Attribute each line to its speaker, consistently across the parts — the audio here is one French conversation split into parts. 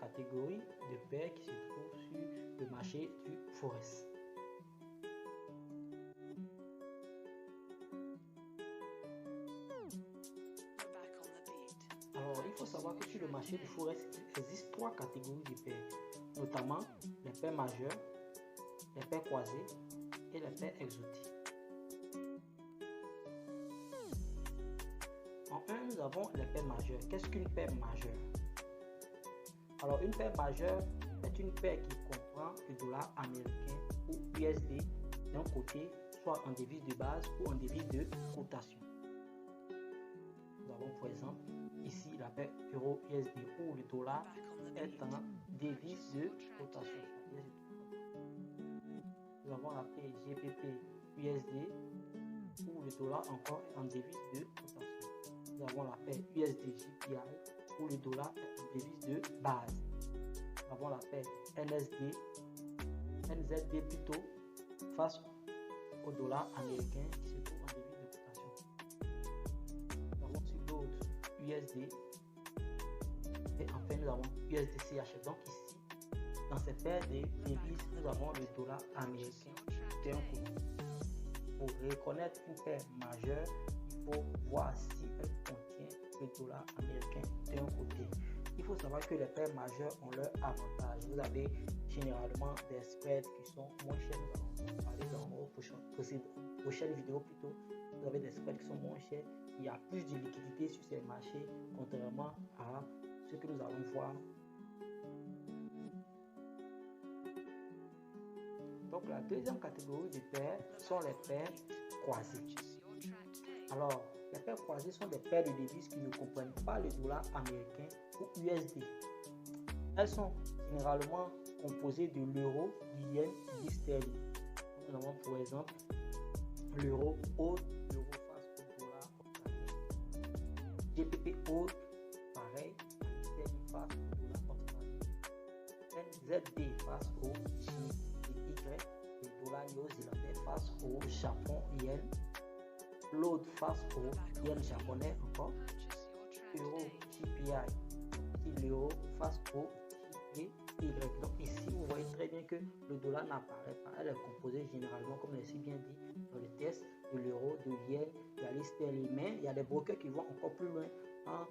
Speaker 1: catégorie de paires qui se trouvent sur le marché du Forex. Alors, il faut savoir que sur le marché du Forex, il existe 3 catégories de paires, notamment les paires majeures, les paires croisées et les paires exotiques. En 1, nous avons les paires majeures. Qu'est-ce qu'une paire majeure? Alors, une paire majeure est une paire qui comprend le dollar américain ou USD d'un côté, soit en devise de base ou en devise de cotation. Nous avons par exemple ici la paire euro USD où le dollar est en devise de cotation. Nous avons la paire GBP USD où le dollar encore est en devise de cotation. Nous avons la paire USD JPY où le dollar est en devise de base. Nous avons la paire NZD plutôt face au dollar américain qui se trouve en devise de cotation. Nous avons sur l'autre USD et enfin nous avons USD-CHF. Donc ici, dans cette paire de devises, nous avons le dollar américain d'un côté. Pour reconnaître une paire majeure, il faut voir si elle contient le dollar américain d'un côté. Il faut savoir que les paires majeures ont leur avantage. Vous avez généralement des spreads qui sont moins chers. Nous allons parler dans nos prochaines vidéos plutôt. Vous avez des spreads qui sont moins chers. Il y a plus de liquidité sur ces marchés, contrairement à ce que nous allons voir. Donc la deuxième catégorie de paires sont les paires croisées. Alors, les paires croisées sont des paires de devises qui ne comprennent pas le dollar américain ou USD. Elles sont généralement composées de l'euro, du yen et du sterling. Nous avons par exemple l'euro haut, l'euro face au dollar australien. GBP haut, pareil, sterling face au dollar australien. NZD face au JPY, le dollar néo-zélandais face au Japon yen. L'autre face au yen japonais encore, euro JPY, ici l'euro face au JPY. Donc ici vous voyez très bien que le dollar n'apparaît pas, elle est composée généralement comme je l'ai bien dit dans le test de l'euro, de yen, il y a les sterling, mais il y a des brokers qui vont encore plus loin en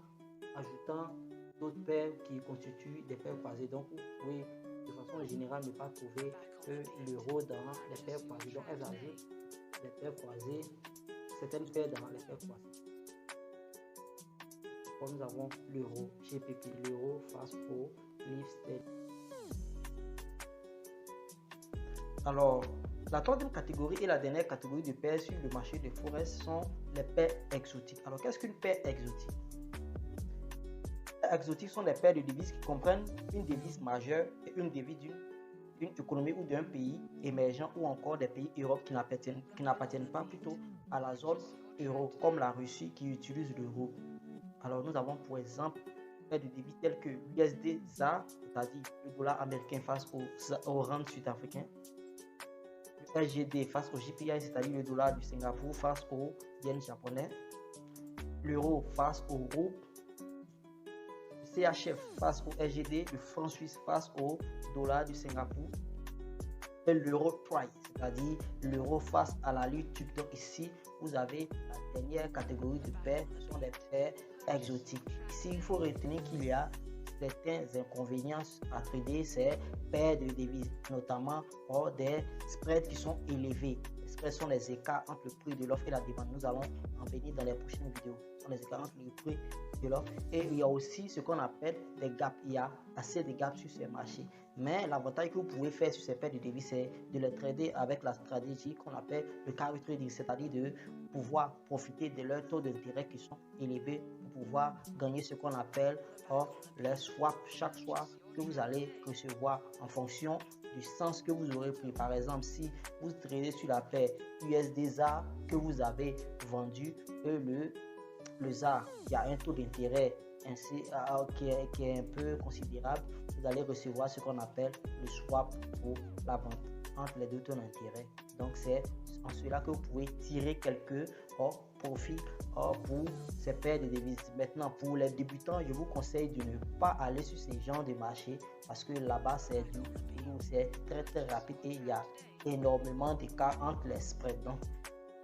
Speaker 1: ajoutant d'autres paires qui constituent des paires croisées. Donc vous pouvez de façon générale ne pas trouver l'euro dans les paires croisées. Donc elles ajoutent les paires croisées, certaines paires dans les paires croisées. Comme nous avons l'euro, GBP, l'euro face au livre sterling. Alors, la troisième catégorie et la dernière catégorie de paires sur le marché de Forex sont les paires exotiques. Alors, qu'est-ce qu'une paire exotique? Les paires exotiques sont des paires de devises qui comprennent une devise majeure et une devise d'une économie ou d'un pays émergent ou encore des pays Europe qui n'appartiennent pas plutôt à la zone euro, comme la Russie qui utilise l'euro. Alors, nous avons pour exemple des devises telles que l'USD-ZAR, c'est-à-dire le dollar américain face au rand sud-africain, le SGD face au JPY, c'est-à-dire le dollar du Singapour face au yen japonais, l'euro face au rouble, le CHF face au SGD, le franc suisse face au dollar du Singapour, et l'euro price, c'est-à-dire l'euro face à la livre turque. Donc ici, vous avez la dernière catégorie de paires, ce sont les paires exotiques. Ici, il faut retenir qu'il y a certains inconvénients à trader ces paires de devises, notamment pour des spreads qui sont élevés. Les spreads sont les écarts entre le prix de l'offre et la demande. Nous allons en venir dans les prochaines vidéos. Ce sont les écarts entre le prix de l'offre. Et il y a aussi ce qu'on appelle des gaps. Il y a assez de gaps sur ces marchés. Mais l'avantage que vous pouvez faire sur ces paires de devises, c'est de les trader avec la stratégie qu'on appelle le carry trading, c'est-à-dire de pouvoir profiter de leurs taux d'intérêt qui sont élevés pour pouvoir gagner ce qu'on appelle les swaps. Chaque swap que vous allez recevoir en fonction du sens que vous aurez pris. Par exemple, si vous tradez sur la paire USD-ZAR que vous avez vendu et le ZAR, il y a un taux d'intérêt qui est un peu considérable, vous allez recevoir ce qu'on appelle le swap pour la vente. entre les deux taux d'intérêt. Donc c'est en cela que vous pouvez tirer quelques profits pour ces paires de devises. Maintenant, pour les débutants, je vous conseille de ne pas aller sur ces genres de marchés parce que là-bas c'est très rapide et il y a énormément d'écart entre les spreads. Donc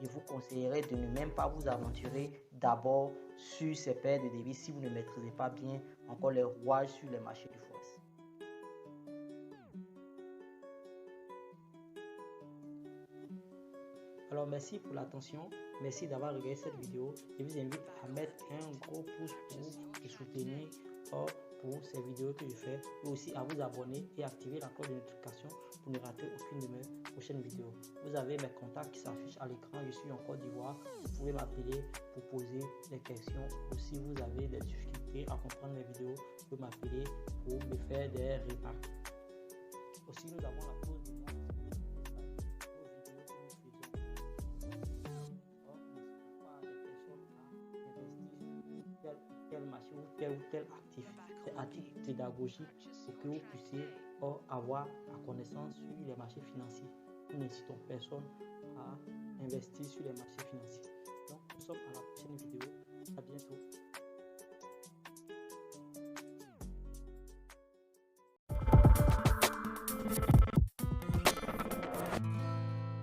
Speaker 1: je vous conseillerais de ne même pas vous aventurer d'abord sur ces paires de devises si vous ne maîtrisez pas bien encore les rouages sur les marchés du Forex. Alors merci pour l'attention, merci d'avoir regardé cette vidéo. Je vous invite à mettre un gros pouce pour me soutenir pour ces vidéos que je fais, et aussi à vous abonner et activer la cloche de notification pour ne rater aucune de mes prochaines vidéos. Vous avez mes contacts qui s'affichent à l'écran, je suis en Côte d'Ivoire, vous pouvez m'appeler pour poser des questions, ou si vous avez des difficultés à comprendre mes vidéos, vous pouvez m'appeler pour me faire des remarques. Aussi nous avons la pause de tel marché ou tel actif. C'est à titre pédagogique pour que vous puissiez avoir la connaissance sur les marchés financiers. Nous n'incitons personne à investir sur les marchés financiers. Donc, nous sommes à la prochaine vidéo. À bientôt.